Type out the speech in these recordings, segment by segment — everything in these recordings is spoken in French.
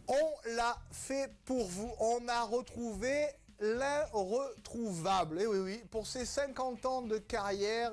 On l'a fait pour vous. On a retrouvé l'irretrouvable. Et oui, oui, pour ses 50 ans de carrière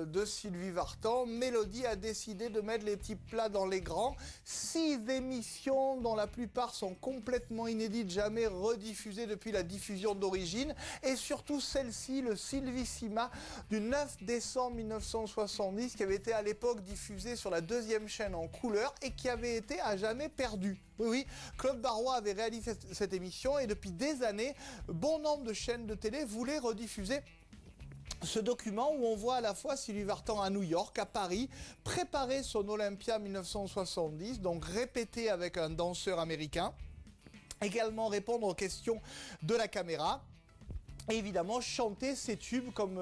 de Sylvie Vartan, Mélodie a décidé de mettre les petits plats dans les grands. 6 émissions dont la plupart sont complètement inédites, jamais rediffusées depuis la diffusion d'origine. Et surtout celle-ci, le Sylvissima du 9 décembre 1970, qui avait été à l'époque diffusée sur la 2e chaîne en couleur et qui avait été à jamais perdue. Oui, oui, Claude Barrois avait réalisé cette émission et depuis des années, bon nombre de chaînes de télé voulaient rediffuser ce document où on voit à la fois Sylvie Vartan à New York, à Paris, préparer son Olympia 1970, donc répéter avec un danseur américain, également répondre aux questions de la caméra. Et évidemment, chanter ses tubes comme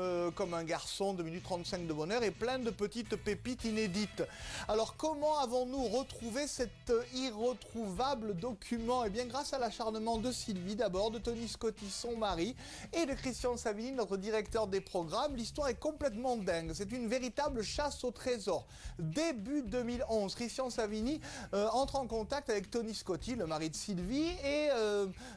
un garçon, 2 minutes 35 de bonheur et plein de petites pépites inédites. Alors, comment avons-nous retrouvé cet irretrouvable document? Eh bien, grâce à l'acharnement de Sylvie d'abord, de Tony Scotti, son mari, et de Christian Savini, notre directeur des programmes. L'histoire est complètement dingue. C'est une véritable chasse au trésor. Début 2011, Christian Savini entre en contact avec Tony Scotti, le mari de Sylvie, et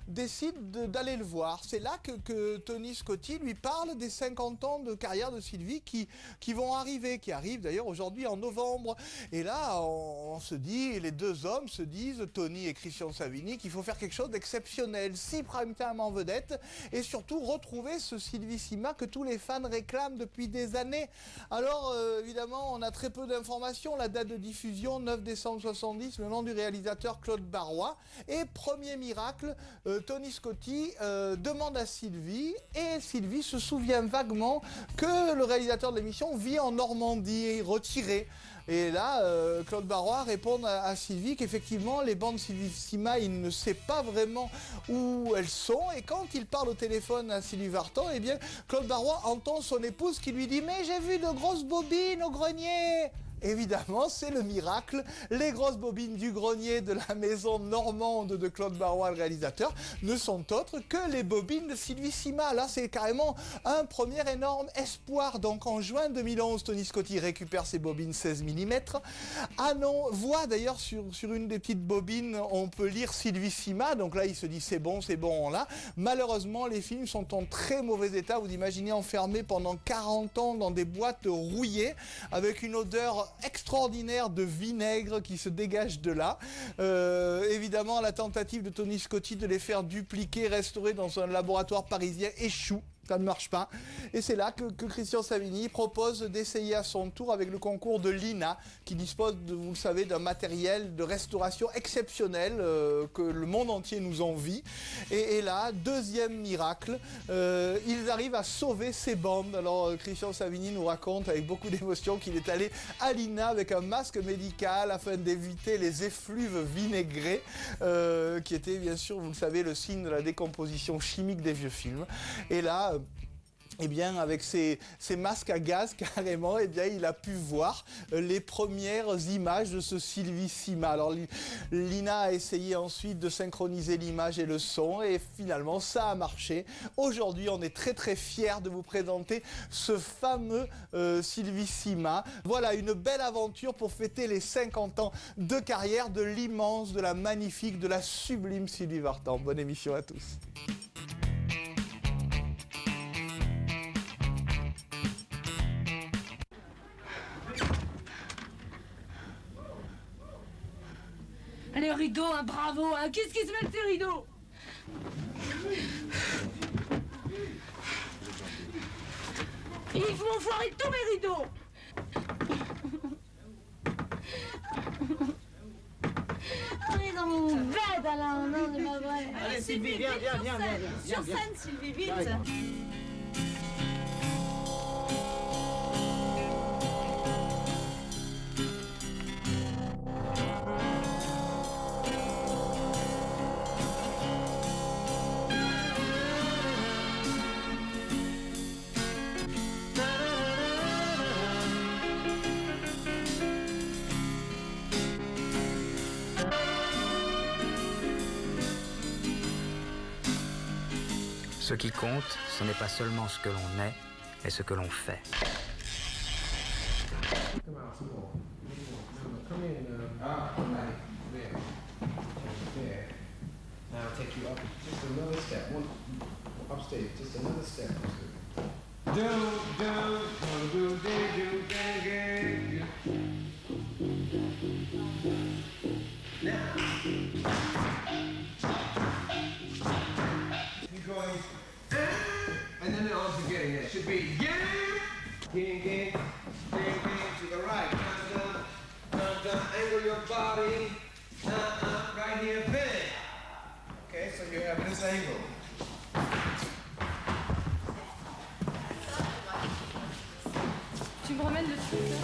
décide d'aller le voir. C'est là que Tony Scotti lui parle des 50 ans de carrière de Sylvie qui vont arriver, qui arrivent d'ailleurs aujourd'hui en novembre. Et là, on se dit, les deux hommes se disent, Tony et Christian Savini, qu'il faut faire quelque chose d'exceptionnel, 6 prime time en vedette, et surtout retrouver ce Sylvissima que tous les fans réclament depuis des années. Alors, évidemment, on a très peu d'informations. La date de diffusion, 9 décembre 70, le nom du réalisateur Claude Barrois. Et premier miracle, Tony Scotti demande à Sylvie, et Sylvie se souvient vaguement que le réalisateur de l'émission vit en Normandie, retiré. Et là, Claude Barrois répond à Sylvie qu'effectivement, les bandes Sylvissima, il ne sait pas vraiment où elles sont. Et quand il parle au téléphone à Sylvie Vartan, eh bien, Claude Barrois entend son épouse qui lui dit « Mais j'ai vu de grosses bobines au grenier !» Évidemment, c'est le miracle. Les grosses bobines du grenier de la maison normande de Claude Barrois, le réalisateur, ne sont autres que les bobines de Sylvissima. Là, c'est carrément un premier énorme espoir. Donc, en juin 2011, Tony Scotti récupère ses bobines 16 mm. Ah non, voit d'ailleurs sur une des petites bobines, on peut lire Sylvissima. Donc là, il se dit, c'est bon, on l'a. Malheureusement, les films sont en très mauvais état. Vous imaginez enfermés pendant 40 ans dans des boîtes rouillées, avec une odeur extraordinaire de vinaigre qui se dégage de là. Évidemment, la tentative de Tony Scotti de les faire dupliquer, restaurer dans un laboratoire parisien échoue. Ça ne marche pas. Et c'est là que Christian Savini propose d'essayer à son tour avec le concours de l'INA, qui dispose, vous le savez, d'un matériel de restauration exceptionnel que le monde entier nous envie. Et là, deuxième miracle, ils arrivent à sauver ces bandes. Alors, Christian Savini nous raconte avec beaucoup d'émotion qu'il est allé à l'INA avec un masque médical afin d'éviter les effluves vinaigrés, qui étaient, bien sûr, vous le savez, le signe de la décomposition chimique des vieux films. Et là, eh bien, avec ces masques à gaz, carrément, eh bien, il a pu voir les premières images de ce Sylvissima. Alors, l'INA a essayé ensuite de synchroniser l'image et le son, et finalement, ça a marché. Aujourd'hui, on est très, très fiers de vous présenter ce fameux Sylvissima. Voilà, une belle aventure pour fêter les 50 ans de carrière de l'immense, de la magnifique, de la sublime Sylvie Vartan. Bonne émission à tous. Les rideaux, hein, bravo, hein. Qu'est-ce qui se met ces rideaux? Ils vont foirer tous mes rideaux. On est dans mon bed alors, non, c'est pas vrai. Allez, Sylvie, viens. Sur scène, Sylvie, vite. Ce qui compte, ce n'est pas seulement ce que l'on est, mais ce que l'on fait. Come out some more. Come in. There. There. Now I'll take you up just another step. One upstage, just another step. Do, now. You're going, and then all together. Yeah, it should be gang, to the right. Down, angle your body. Right here, bang. Okay, so you have this angle. Tu me remènes le truc là?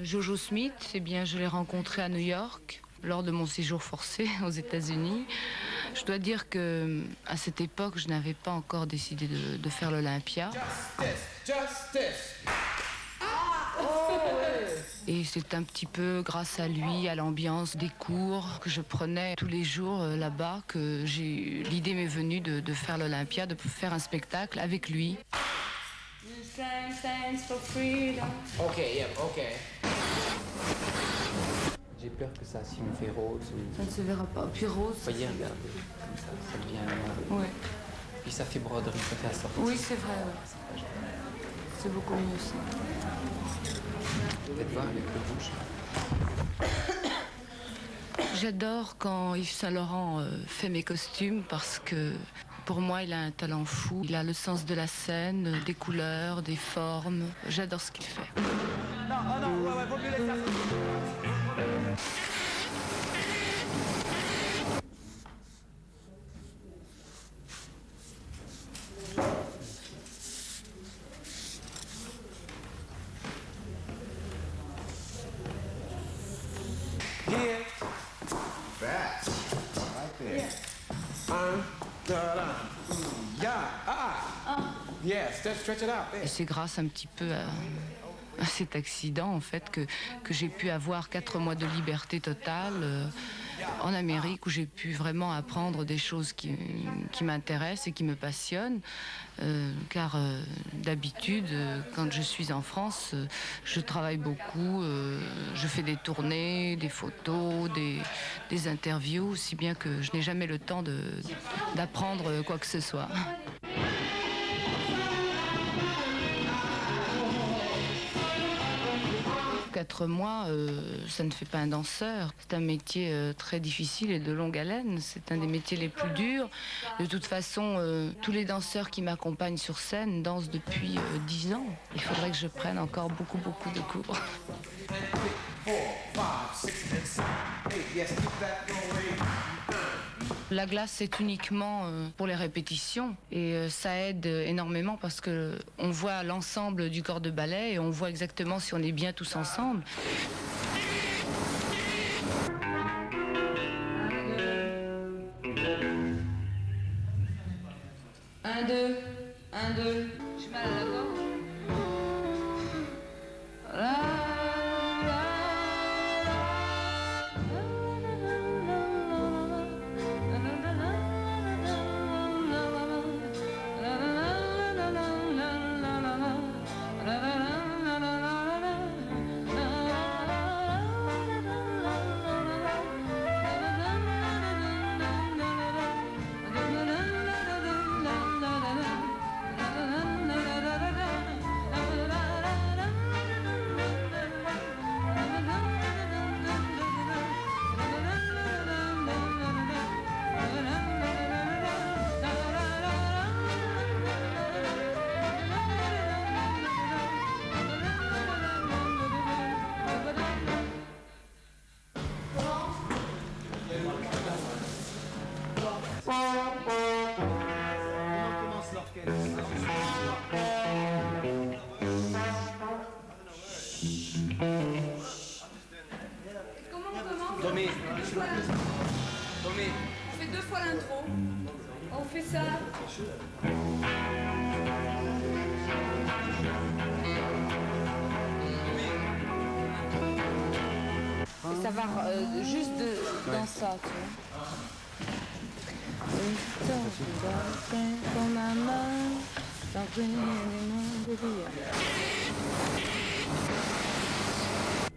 Jojo Smith, eh bien, je l'ai rencontré à New York lors de mon séjour forcé aux États-Unis. Je dois dire que à cette époque, je n'avais pas encore décidé de faire l'Olympia. Justice. Et c'est un petit peu grâce à lui, à l'ambiance des cours que je prenais tous les jours là-bas, que l'idée m'est venue de faire l'Olympia, de faire un spectacle avec lui. Ok, yeah, ok. J'ai peur que ça, si on fait rose ou... Ça ne se verra pas. Puis rose. Voyez, regardez, comme ça devient noir. Ouais. Puis ça fait broderie, ça fait assorti. Oui, c'est vrai. Ouais. C'est beaucoup mieux ça. Peut-être voir avec le bouche. J'adore quand Yves Saint-Laurent fait mes costumes parce que pour moi, il a un talent fou. Il a le sens de la scène, des couleurs, des formes. J'adore ce qu'il fait. Non, ouais, vaut mieux laisser ça. Here. Fast. Right there. Yeah, stretch it out. Et c'est grâce un petit peu à cet accident, en fait, que j'ai pu avoir 4 mois de liberté totale en Amérique, où j'ai pu vraiment apprendre des choses qui m'intéressent et qui me passionnent. Car d'habitude, quand je suis en France, je travaille beaucoup, je fais des tournées, des photos, des interviews, si bien que je n'ai jamais le temps d'apprendre quoi que ce soit. 4 mois, ça ne fait pas un danseur. C'est un métier très difficile et de longue haleine. C'est un des métiers les plus durs. De toute façon, tous les danseurs qui m'accompagnent sur scène dansent depuis 10 ans. Il faudrait que je prenne encore beaucoup de cours. La glace, c'est uniquement pour les répétitions et ça aide énormément parce que on voit l'ensemble du corps de ballet et on voit exactement si on est bien tous ensemble. Un, deux. J'ai mal à la gorge. On fait 2 fois l'intro. On fait ça. Et ça va juste dans ça, tu vois.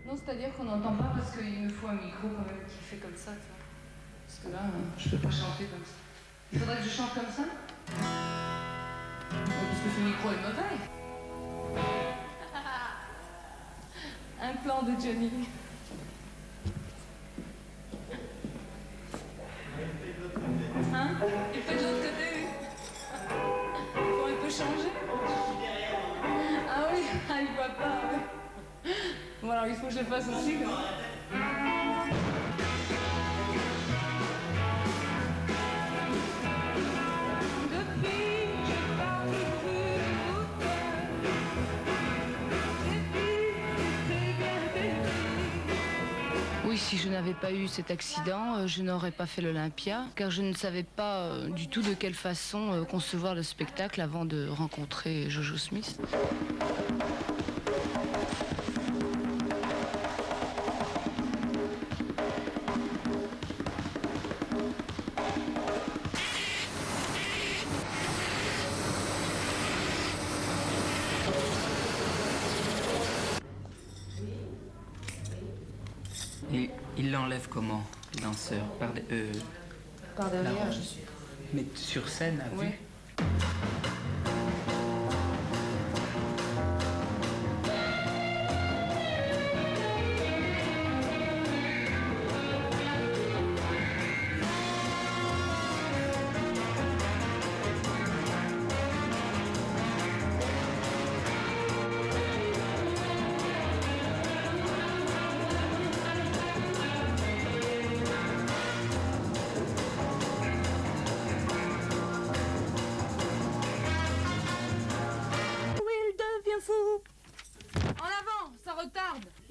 Non, c'est-à-dire qu'on n'entend pas parce qu'il me faut un micro quand même qui fait comme ça, tu vois. Parce que là, je peux pas chanter comme ça. Il faudrait que je chante comme ça. Parce que ce micro est mauvais. Un plan de Johnny. Hein? Il fait de l'autre côté. Pour un peu changer. Ah oui, il voit pas. Ouais. Bon alors il faut que je le fasse aussi. Quoi. Oui, si je n'avais pas eu cet accident, je n'aurais pas fait l'Olympia, car je ne savais pas du tout de quelle façon concevoir le spectacle avant de rencontrer Jojo Smith. Et il l'enlève comment, le danseur? Par derrière, je suis. Mais sur scène, à vue? Oui.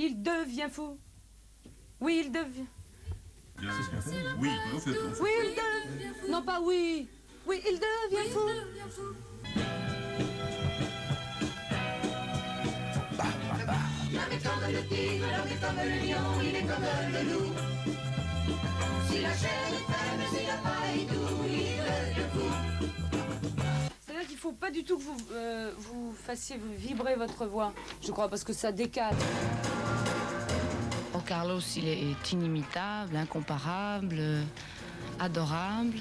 Il devient fou. Oui, il devient. Oui, vous faites. Oui, il devient fou. Non, pas oui. Oui, il devient fou. L'homme est comme le tigre, l'homme est comme le lion, il est comme le loup. Si la chair est faible, si la paille doux, il devient fou. C'est-à-dire qu'il ne faut pas du tout que vous fassiez vibrer votre voix, je crois, parce que ça décale. Oh, Carlos, il est inimitable, incomparable, adorable.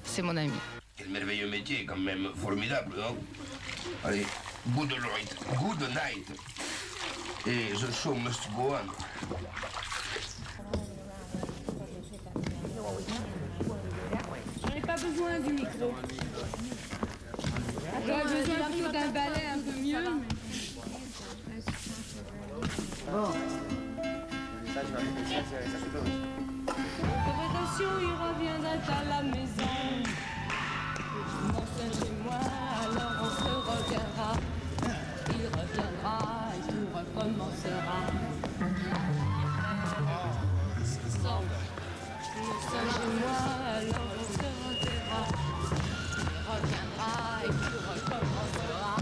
C'est mon ami. Quel merveilleux métier, quand même formidable, non? Allez, good night, good night. Et the show must go on. Je n'ai pas besoin du micro. J'aurais besoin plutôt d'un balai un peu mieux. Bon. Attention, il reviendra à la maison. Je m'enseigne chez moi, alors on se reverra. Il reviendra et tout recommencera. Je m'enseigne chez moi, alors on se reverra. Il reviendra et tout recommencera.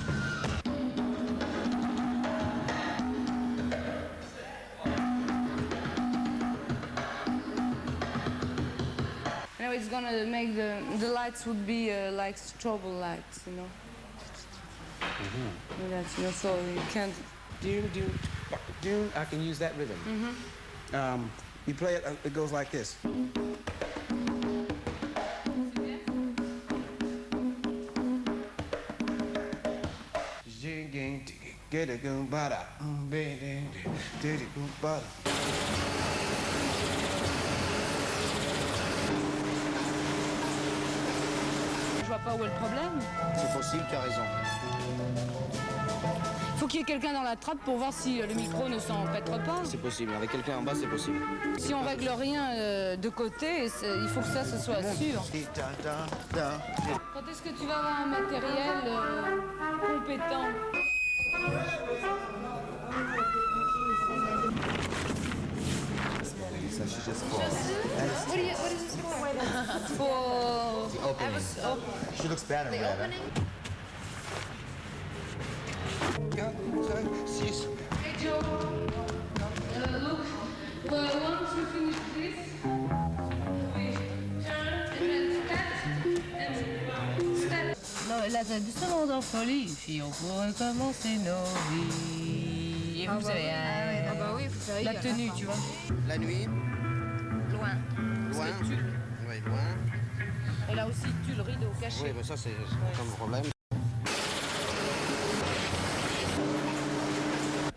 Now it's gonna make the lights would be like strobe lights, you know. That's, you know, so you can't. Do I can use that rhythm. You play it. It goes like this. Je vois pas où est le problème. C'est possible, tu as raison. Faut qu'il y ait quelqu'un dans la trappe pour voir si le micro ne s'empêtre pas. C'est possible. Avec quelqu'un en bas, c'est possible. Si on règle rien de côté, il faut que ça ce soit sûr. Quand est-ce que tu vas avoir un matériel compétent? What is this for? For The opening. She looks bad in red. 4, 5, 6. Hey Joe, look, once you finish this, we turn and then step. Non, là, c'est du monde en folie, fille, on pourrait commencer nos vies. Et vous savez, oui, faut faire la tenue, tu vois. La nuit. Loin. Loin. Parce que tu- Oui, loin. Et là aussi, tu le rideau caché. Oui, mais ça, c'est pas mon problème.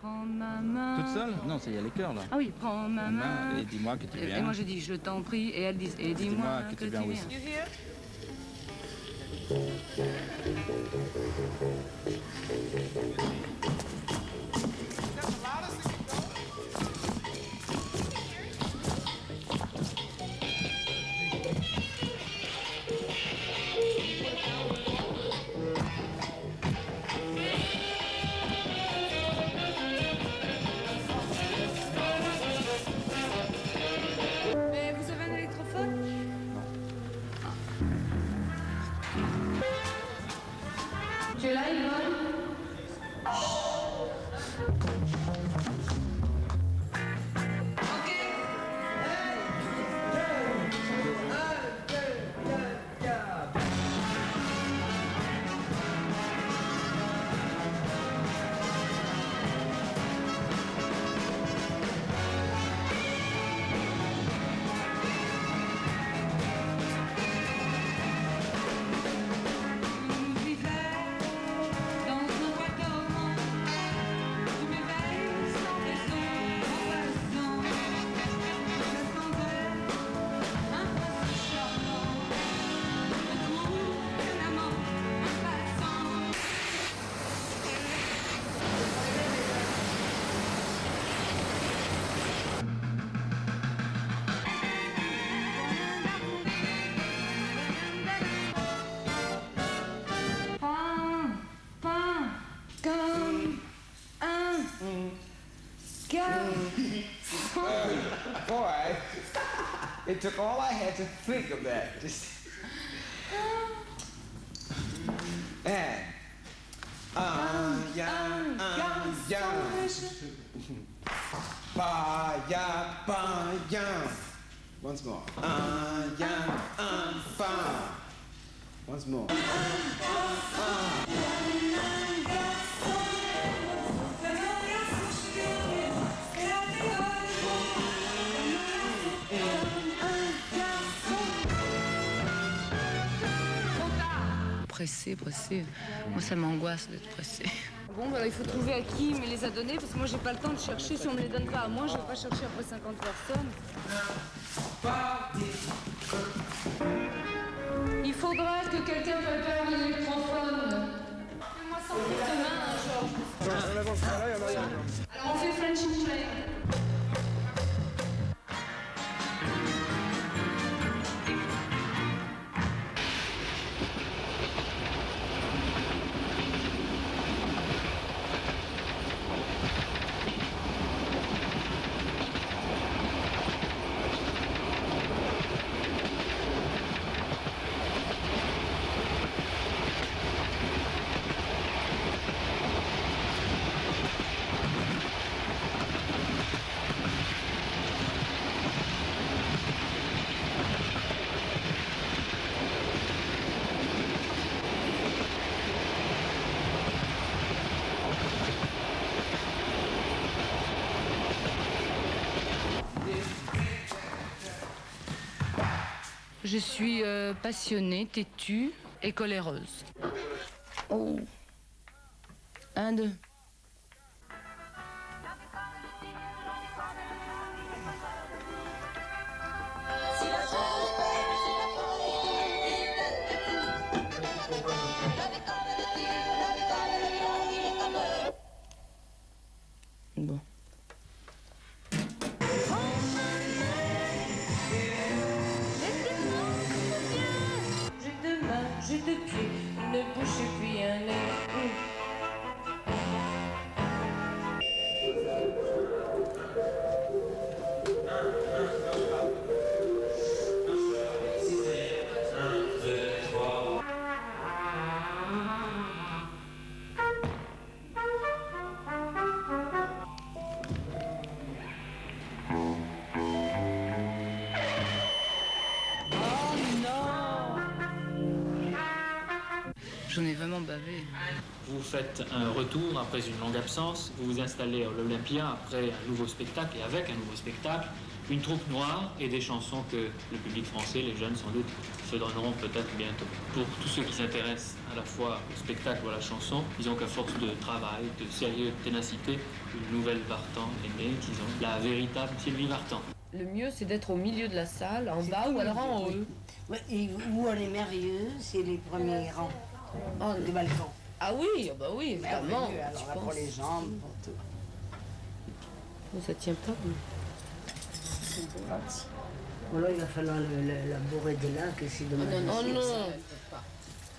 Prends ma main. Toute seule? Non, il y a les chœurs là. Ah oui, prends ma main. Et dis-moi que tu Et viens. moi je dis, je t'en prie, et elle dit, et dis-moi que tu viens. oui. Mais vous avez un électrophone? Tu es là, Yvonne? Boy, it took all I had to think of that. Just. And. Ba-ya. Once more. Once more. Pressé. Moi, ça m'angoisse d'être pressé. Bon, bah, il faut trouver à qui me les a donnés, parce que moi, j'ai pas le temps de chercher. Si on me les donne pas à moi, je vais pas chercher après 50 personnes. Il faudra que quelqu'un prépare l'électrophone. Fais-moi sans tes mains, hein, Georges. Alors, on fait French Play. Je suis passionnée, têtue et coléreuse. Oh. 1, 2. Bon. J'ai deux pieds, une bouche et puis un nez. J'en ai vraiment bavé. Vous faites un retour après une longue absence, vous vous installez à l'Olympia après un nouveau spectacle et avec un nouveau spectacle, une troupe noire et des chansons que le public français, les jeunes sans doute, se donneront peut-être bientôt. Pour tous ceux qui s'intéressent à la fois au spectacle ou à la chanson, disons qu'à force de travail, de sérieux, de ténacité, une nouvelle Vartan est née, disons, la véritable Sylvie Vartan. Le mieux, c'est d'être au milieu de la salle, en bas ou alors en haut. Ouais, et où on est merveilleux, c'est les premiers rangs du balcon. Ah oui, bah oui, évidemment. Alors là, pour les jambes, pour tout. Mais ça tient pas. Bon, là, il va falloir la bourrer de lac, c'est dommage. Oh non,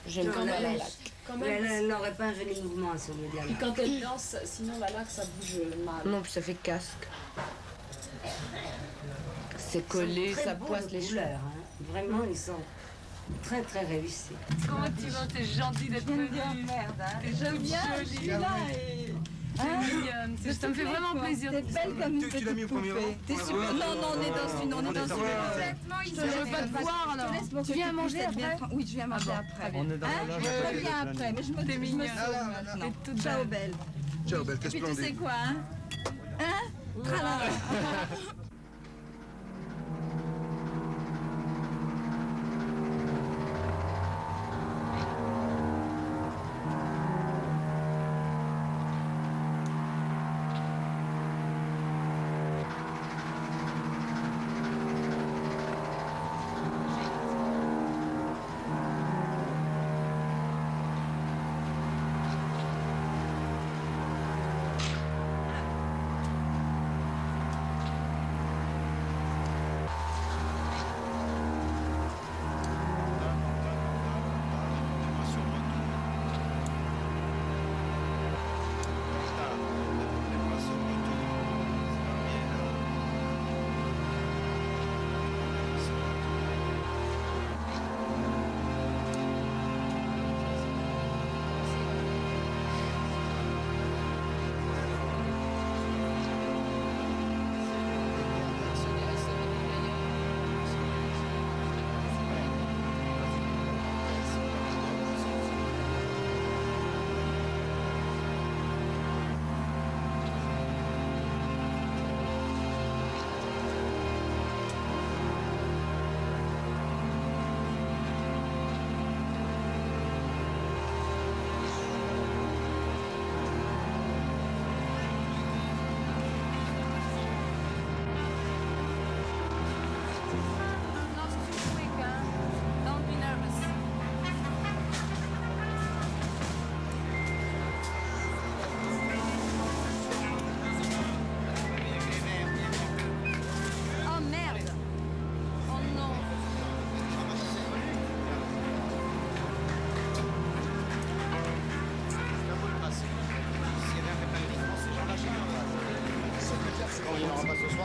j'aime quand même la lac. Elle n'aurait pas un joli mouvement sur le dialogue. Et quand elle danse, sinon la lac, ça bouge mal. Non, puis ça fait casque. C'est collé, ça poisse les cheveux. Hein. Vraiment, ils sont très très réussis. Comment tu vas? T'es gentil d'être venue. Merde, hein. J'aime bien, celui-là et... mignonne. Ça me fait vraiment plaisir. T'es belle comme une petite poupée. T'es super. Non, on est dans une. Complètement, je veux pas te voir alors. Tu viens manger après? Oui, je viens manger après. On est dans la loge. Je reviens après, mais je me T'es mignonne. maintenant. Ciao, belle. Ciao, belle, t'es Et puis tu sais splendide. quoi, hein? Hein? Tralala.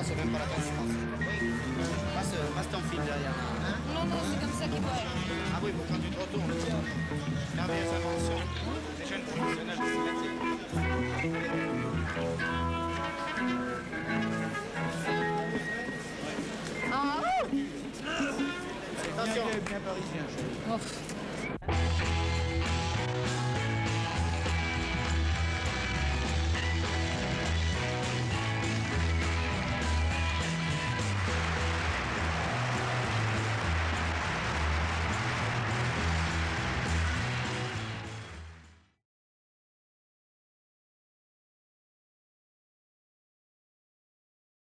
c'est même pas la peine, je pense. Passe ton fil derrière. Hein? Non, c'est comme ça qu'il doit être. Ah oui, pour quand tu te retournes. Merveilleuse invention. Les jeunes professionnels de ce métier. Ah, attention. Bien parisien.